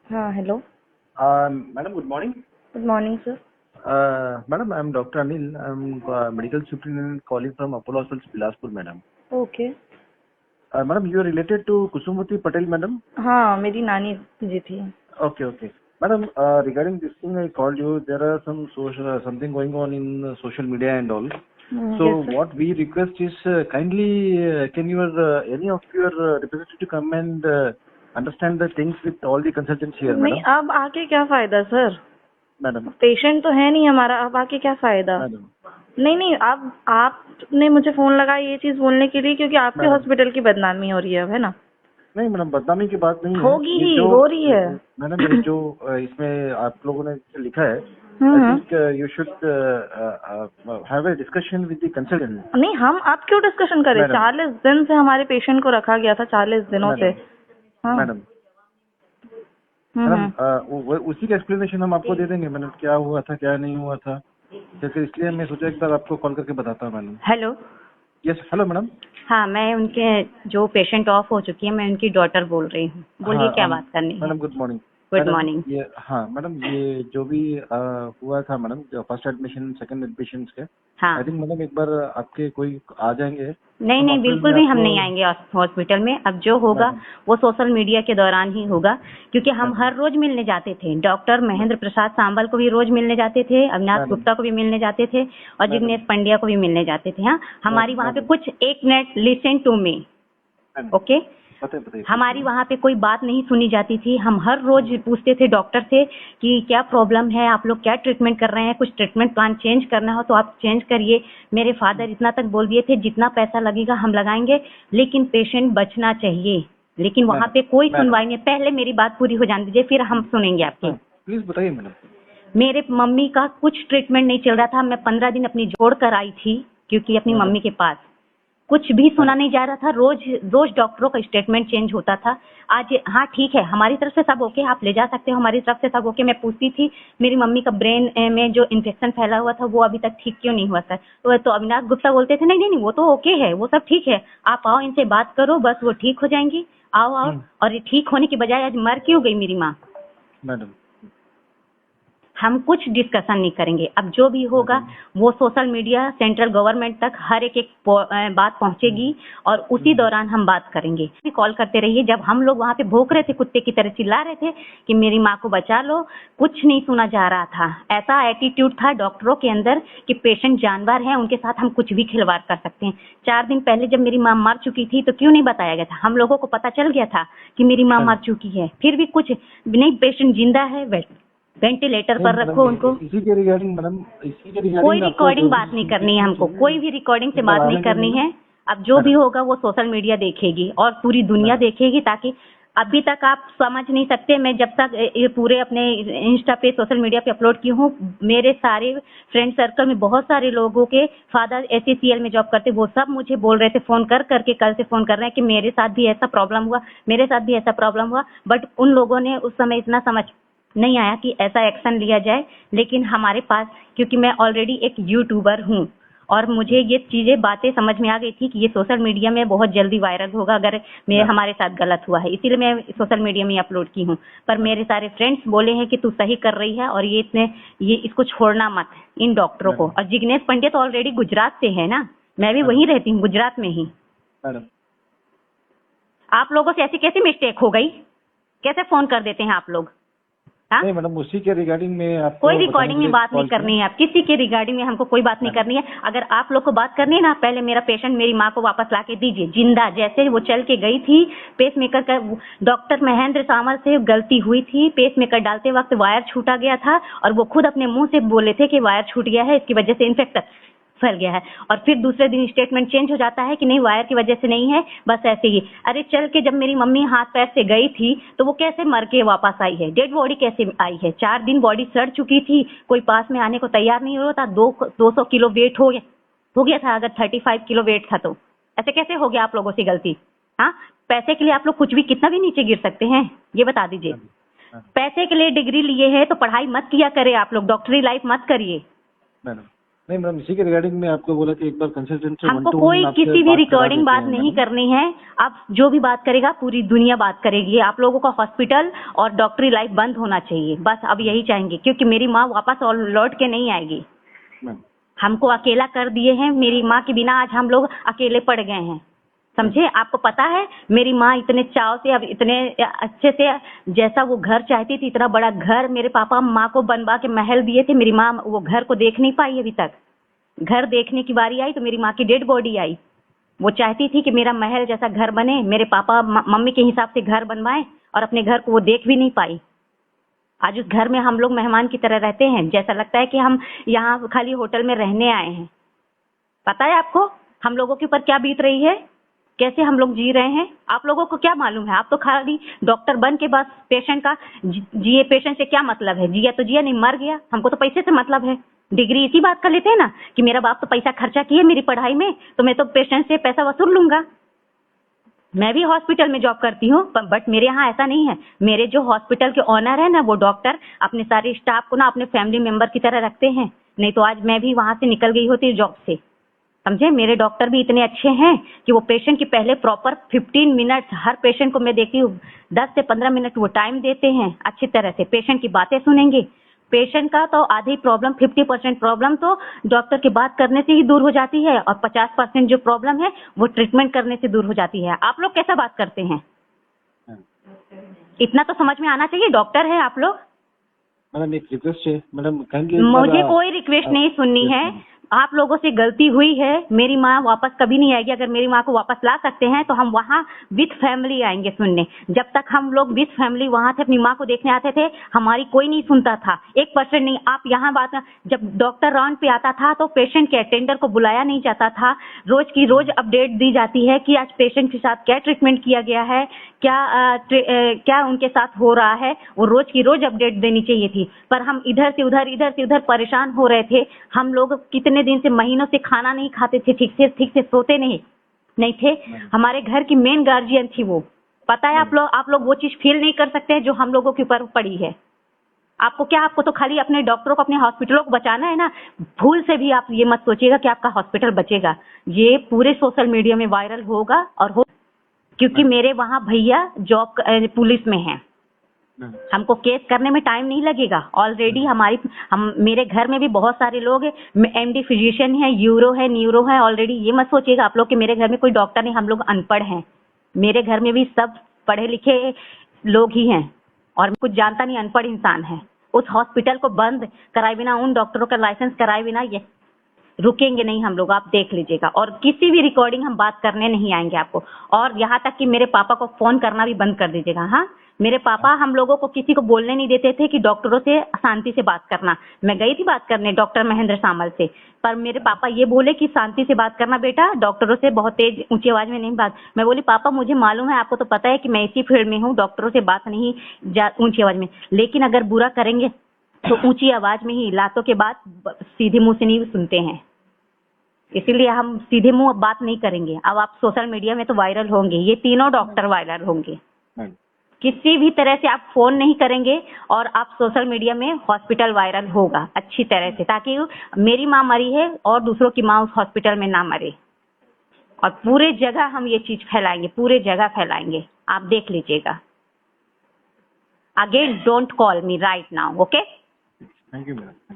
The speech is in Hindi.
हाँ, hello. Madam, good morning. Good morning sir. Madam, I'm Dr. Anil. I'm medical superintendent calling from Apollo Hospitals, Bilaspur, madam. Okay. Madam, you are related to Kusumati Patel, madam? हाँ, मेरी नानी जी थी। Okay, okay. Madam, regarding this thing, I called you. There are some social something going on in social media and all. So yes sir. what we request is kindly can your any of your representative come and understand the things with all the consultants here, नहीं, madam? अब आके क्या फायदा सर? Madam, पेशेंट तो है नहीं हमारा, अब आके क्या फायदा? madam, नहीं नहीं, अब आपने मुझे फोन लगाया ये चीज बोलने के लिए क्योंकि आपके madam. हॉस्पिटल की बदनामी हो रही है, अब है ना? नहीं मैडम, बदनामी की बात नहीं है। होगी ये ही, जो हो रही है। मैडम ये जो इसमें आप लोगों ने लिखा है, I hmm. Think you should have a discussion with the consultant. नहीं, हम अब क्यों डिस्कशन करें? मैडम 40 दिन से हमारे पेशेंट को रखा गया था, 40 दिनों से। मैडम हाँ। मैडम हम्म। मैडम उसी का एक्सप्लेनेशन हम आपको दे देंगे मैडम, क्या हुआ था क्या नहीं हुआ था। जैसे इसलिए मैं सोचा एक बार आपको कॉल करके बताता हूँ madam. Hello. Yes hello madam. हाँ, मैं उनके जो पेशेंट ऑफ हो चुकी है, मैं उनकी डॉटर बोल रही हूँ। बोलिए क्या बात करनी है। Madam good morning. Good morning. ये हाँ मैडम, ये जो भी हुआ था madam, first admission second admission के, हाँ। आई थिंक मैडम एक बार आपके कोई आ जाएंगे। नहीं नहीं, बिल्कुल भी हम नहीं आएंगे हॉस्पिटल में। अब जो होगा वो सोशल मीडिया के दौरान ही होगा, क्योंकि हम हर रोज मिलने जाते थे। डॉक्टर महेंद्र प्रसाद सांबल को भी रोज मिलने जाते थे, अविनाश गुप्ता को भी मिलने जाते थे और जिग्नेश पंड्या को भी मिलने जाते थे। हाँ, हमारी वहाँ पे कुछ एक minute listen to me, okay. हमारी वहाँ पे कोई बात नहीं सुनी जाती थी। हम हर रोज पूछते थे डॉक्टर से कि क्या प्रॉब्लम है, आप लोग क्या ट्रीटमेंट कर रहे हैं, कुछ ट्रीटमेंट प्लान चेंज करना हो तो आप चेंज करिए। मेरे फादर इतना तक बोल दिए थे, जितना पैसा लगेगा हम लगाएंगे, लेकिन पेशेंट बचना चाहिए। लेकिन वहाँ पे कोई सुनवाई नहीं। पहले मेरी बात पूरी हो जाने दीजिए, फिर हम सुनेंगे आपकी। प्लीज बताइए मैडम। मेरे मम्मी का कुछ ट्रीटमेंट नहीं चल रहा था। मैं 15 दिन अपनी जोड़ कर आई थी, क्योंकि अपनी मम्मी के पास कुछ भी सुना नहीं जा रहा था। रोज रोज डॉक्टरों का स्टेटमेंट चेंज होता था। आज हाँ ठीक है, हमारी तरफ से सब ओके, आप ले जा सकते हो, हमारी तरफ से सब ओके। मैं पूछती थी मेरी मम्मी का ब्रेन में जो इन्फेक्शन फैला हुआ था वो अभी तक ठीक क्यों नहीं हुआ था। तो अविनाश गुप्ता बोलते थे नहीं नहीं नहीं, वो तो ओके है, वो सब ठीक है, आप आओ इनसे बात करो, बस वो ठीक हो जाएंगी, आओ आओ। और ये ठीक होने की बजाय आज मर क्यों गई मेरी माँ। मैडम हम कुछ डिस्कशन नहीं करेंगे। अब जो भी होगा वो सोशल मीडिया, सेंट्रल गवर्नमेंट तक हर एक बात पहुंचेगी और उसी दौरान हम बात करेंगे। कॉल करते रहिए। जब हम लोग वहाँ पे भौंक रहे थे, कुत्ते की तरह चिल्ला रहे थे कि मेरी माँ को बचा लो, कुछ नहीं सुना जा रहा था। ऐसा एटीट्यूड था डॉक्टरों के अंदर कि पेशेंट जानवर है, उनके साथ हम कुछ भी खिलवाड़ कर सकते हैं। 4 दिन पहले जब मेरी माँ मर चुकी थी तो क्यों नहीं बताया गया था? हम लोगों को पता चल गया था कि मेरी माँ मर चुकी है, फिर भी कुछ नहीं। पेशेंट जिंदा है, वेंटिलेटर पर रखो उनको। इसी के रिगार्डिंग मैडम, इसी के रिगार्डिंग कोई रिकॉर्डिंग बात नहीं करनी है हमको, कोई भी रिकॉर्डिंग से बात नहीं करनी है। अब जो भी होगा वो सोशल मीडिया देखेगी और पूरी दुनिया देखेगी, ताकि अभी तक आप समझ नहीं सकते। मैं जब तक ये पूरे अपने इंस्टा पे, सोशल मीडिया पे अपलोड की हूँ, मेरे सारे फ्रेंड सर्कल में बहुत सारे लोगों के फादर SCCL में जॉब करते, वो सब मुझे बोल रहे थे, फोन कर करके कल से फोन कर रहे हैं कि मेरे साथ भी ऐसा प्रॉब्लम हुआ, मेरे साथ भी ऐसा प्रॉब्लम हुआ। बट उन लोगों ने उस समय इतना समझ नहीं आया कि ऐसा एक्शन लिया जाए। लेकिन हमारे पास, क्योंकि मैं ऑलरेडी एक यूट्यूबर हूँ और मुझे ये चीजें बातें समझ में आ गई थी कि ये सोशल मीडिया में बहुत जल्दी वायरल होगा अगर हमारे साथ गलत हुआ है, इसीलिए मैं सोशल मीडिया में अपलोड की हूँ। पर मेरे सारे फ्रेंड्स बोले हैं कि तू सही कर रही है और ये इसको छोड़ना मत, इन डॉक्टरों को। और जिग्नेश पंड्या तो ऑलरेडी गुजरात से है ना, मैं भी वहीं रहती हूँ, गुजरात में ही। आप लोगों से ऐसी कैसी मिस्टेक हो गई? कैसे फोन कर देते हैं आप लोग? नहीं मैडम, उसी के रिगार्डिंग में आपको कोई रिकॉर्डिंग में बात नहीं करनी है। आप किसी के रिगार्डिंग में हमको कोई बात नहीं करनी है। अगर आप लोग को बात करनी है ना, पहले मेरा पेशेंट, मेरी माँ को वापस ला के दीजिए जिंदा, जैसे वो चल के गई थी। पेसमेकर का डॉक्टर महेंद्र सांवल से गलती हुई थी, पेसमेकर डालते वक्त वायर छूटा गया था और वो खुद अपने मुंह से बोले थे कि वायर छूट गया है, इसकी वजह से इन्फेक्शन फैल गया है। और फिर दूसरे दिन स्टेटमेंट चेंज हो जाता है कि नहीं, वायर की वजह से नहीं है, बस ऐसे ही। अरे चल के जब मेरी मम्मी हाथ पैर से गई थी तो वो कैसे मर के वापस आई है? डेड बॉडी कैसे आई है? 4 दिन बॉडी सड़ चुकी थी, कोई पास में आने को तैयार नहीं हो रहा था। 200 किलो वेट हो गया था। अगर 35 किलो वेट था तो ऐसे कैसे हो गया आप लोगों से गलती? हाँ, पैसे के लिए आप लोग कुछ भी, कितना भी नीचे गिर सकते हैं, ये बता दीजिए। पैसे के लिए डिग्री लिए है तो पढ़ाई मत किया करे आप लोग, डॉक्टरी लाइफ मत करिए। नहीं मैडम, इसी के रिगार्डिंग में आपको बोला कि एक बार कंसल्टेंट से हमको 1-to-1 कोई आपसे किसी भी बात करा रिकॉर्डिंग देते बात हैं, नहीं मैडम। करनी है। अब जो भी बात करेगा पूरी दुनिया बात करेगी। आप लोगों का हॉस्पिटल और डॉक्टरी लाइफ बंद होना चाहिए, बस अब यही चाहेंगे, क्योंकि मेरी माँ वापस और लौट के नहीं आएगी। मैम, हमको अकेला कर दिए हैं, मेरी माँ के बिना आज हम लोग अकेले पड़ गए हैं, समझे। आपको पता है मेरी माँ इतने चाव से, अब इतने अच्छे से, जैसा वो घर चाहती थी, इतना बड़ा घर मेरे पापा माँ को बनवा के महल दिए थे, मेरी माँ वो घर को देख नहीं पाई अभी तक। घर देखने की बारी आई तो मेरी माँ की डेड बॉडी आई। वो चाहती थी कि मेरा महल जैसा घर बने, मेरे पापा मम्मी के हिसाब से घर बनवाए, और अपने घर को वो देख भी नहीं पाई। आज उस घर में हम लोग मेहमान की तरह रहते हैं, जैसा लगता है कि हम यहाँ खाली होटल में रहने आए हैं। पता है आपको हम लोगों के ऊपर क्या बीत रही है, कैसे हम लोग जी रहे हैं? आप लोगों को क्या मालूम है? आप तो खाली डॉक्टर बन के बस पेशेंट का जिए, पेशेंट से क्या मतलब है? जिया तो जिया, नहीं मर गया। हमको तो पैसे से मतलब है। डिग्री इसी बात कर लेते हैं ना कि मेरा बाप तो पैसा खर्चा किए मेरी पढ़ाई में, तो मैं तो पेशेंट से पैसा वसूल लूंगा। मैं भी हॉस्पिटल में जॉब करती हूँ, बट मेरे यहाँ ऐसा नहीं है। मेरे जो हॉस्पिटल के ऑनर है ना, वो डॉक्टर अपने सारे स्टाफ को ना अपने फैमिली मेंबर की तरह रखते हैं, नहीं तो आज मैं भी वहां से निकल गई होती जॉब से, समझे। मेरे डॉक्टर भी इतने अच्छे हैं कि वो पेशेंट की पहले प्रॉपर 15 मिनट, हर पेशेंट को मैं देखती हूँ 10 से 15 मिनट वो टाइम देते हैं, अच्छी तरह से पेशेंट की बातें सुनेंगे। पेशेंट का तो आधी प्रॉब्लम, 50% प्रॉब्लम तो डॉक्टर की बात करने से ही दूर हो जाती है, और 50% जो प्रॉब्लम है वो ट्रीटमेंट करने से दूर हो जाती है। आप लोग कैसा बात करते हैं? इतना तो समझ में आना चाहिए, डॉक्टर है आप लोग। मैडम एक रिक्वेस्ट है मैडम, काइंडली मुझे कोई रिक्वेस्ट नहीं सुननी है। आप लोगों से गलती हुई है, मेरी माँ वापस कभी नहीं आएगी। अगर मेरी माँ को वापस ला सकते हैं तो हम वहाँ विथ फैमिली आएंगे सुनने। जब तक हम लोग विथ फैमिली वहाँ थे, अपनी माँ को देखने आते थे, हमारी कोई नहीं सुनता था, 1% नहीं। आप यहाँ बात, जब डॉक्टर राउंड पे आता था तो पेशेंट के अटेंडर को बुलाया नहीं जाता था। रोज की रोज अपडेट दी जाती है कि आज पेशेंट के साथ क्या ट्रीटमेंट किया गया है, क्या उनके साथ हो रहा है, वो रोज की रोज अपडेट देनी चाहिए थी। पर हम इधर से उधर परेशान हो रहे थे। हम लोग कितने दिन से, महीनों से खाना नहीं खाते थे, ठीक से सोते नहीं थे। हमारे घर की मेन गार्जियन थी वो। पता है आप लोग वो चीज फील नहीं कर सकते जो हम लोगों के ऊपर पड़ी है। आपको तो खाली अपने डॉक्टरों को, अपने हॉस्पिटलों को बचाना है ना। भूल से भी आप ये मत सोचिएगा कि आपका हॉस्पिटल बचेगा। ये पूरे सोशल मीडिया में वायरल होगा और क्योंकि मेरे वहाँ भैया जॉब पुलिस में हैं। हमको केस करने में टाइम नहीं लगेगा। ऑलरेडी मेरे घर में भी बहुत सारे लोग हैं, MD फिजिशियन है, यूरो है, न्यूरो है ऑलरेडी। ये मत सोचिएगा आप लोग कि मेरे घर में कोई डॉक्टर नहीं, हम लोग अनपढ़ हैं। मेरे घर में भी सब पढ़े लिखे लोग ही हैं, और कुछ जानता नहीं अनपढ़ इंसान है। उस हॉस्पिटल को बंद कराए बिना, उन डॉक्टरों का लाइसेंस कराए बिना ये रुकेंगे नहीं हम लोग, आप देख लीजिएगा। और किसी भी रिकॉर्डिंग हम बात करने नहीं आएंगे आपको। और यहाँ तक कि मेरे पापा को फोन करना भी बंद कर दीजिएगा। हाँ, मेरे पापा हम लोगों को किसी को बोलने नहीं देते थे कि डॉक्टरों से शांति से बात करना। मैं गई थी बात करने डॉक्टर महेंद्र सामल से, पर मेरे पापा ये बोले कि शांति से बात करना बेटा, डॉक्टरों से बहुत तेज ऊंची आवाज में नहीं बात। मैं बोली पापा मुझे मालूम है, आपको तो पता है कि मैं इसी फील्ड में हूँ, डॉक्टरों से बात नहीं ऊंची आवाज में, लेकिन अगर बुरा करेंगे तो ऊंची आवाज में ही, लातों के बाद सीधे मुंह से नहीं सुनते हैं। इसीलिए हम सीधे मुंह अब बात नहीं करेंगे। अब आप सोशल मीडिया में तो वायरल होंगे, ये तीनों डॉक्टर वायरल होंगे। किसी भी तरह से आप फोन नहीं करेंगे और आप सोशल मीडिया में हॉस्पिटल वायरल होगा अच्छी तरह से, ताकि मेरी माँ मरी है और दूसरों की माँ उस हॉस्पिटल में ना मरे। और पूरे जगह हम ये चीज फैलाएंगे, पूरे जगह फैलाएंगे, आप देख लीजिएगा। Again don't call me right now, okay? Thank you madam.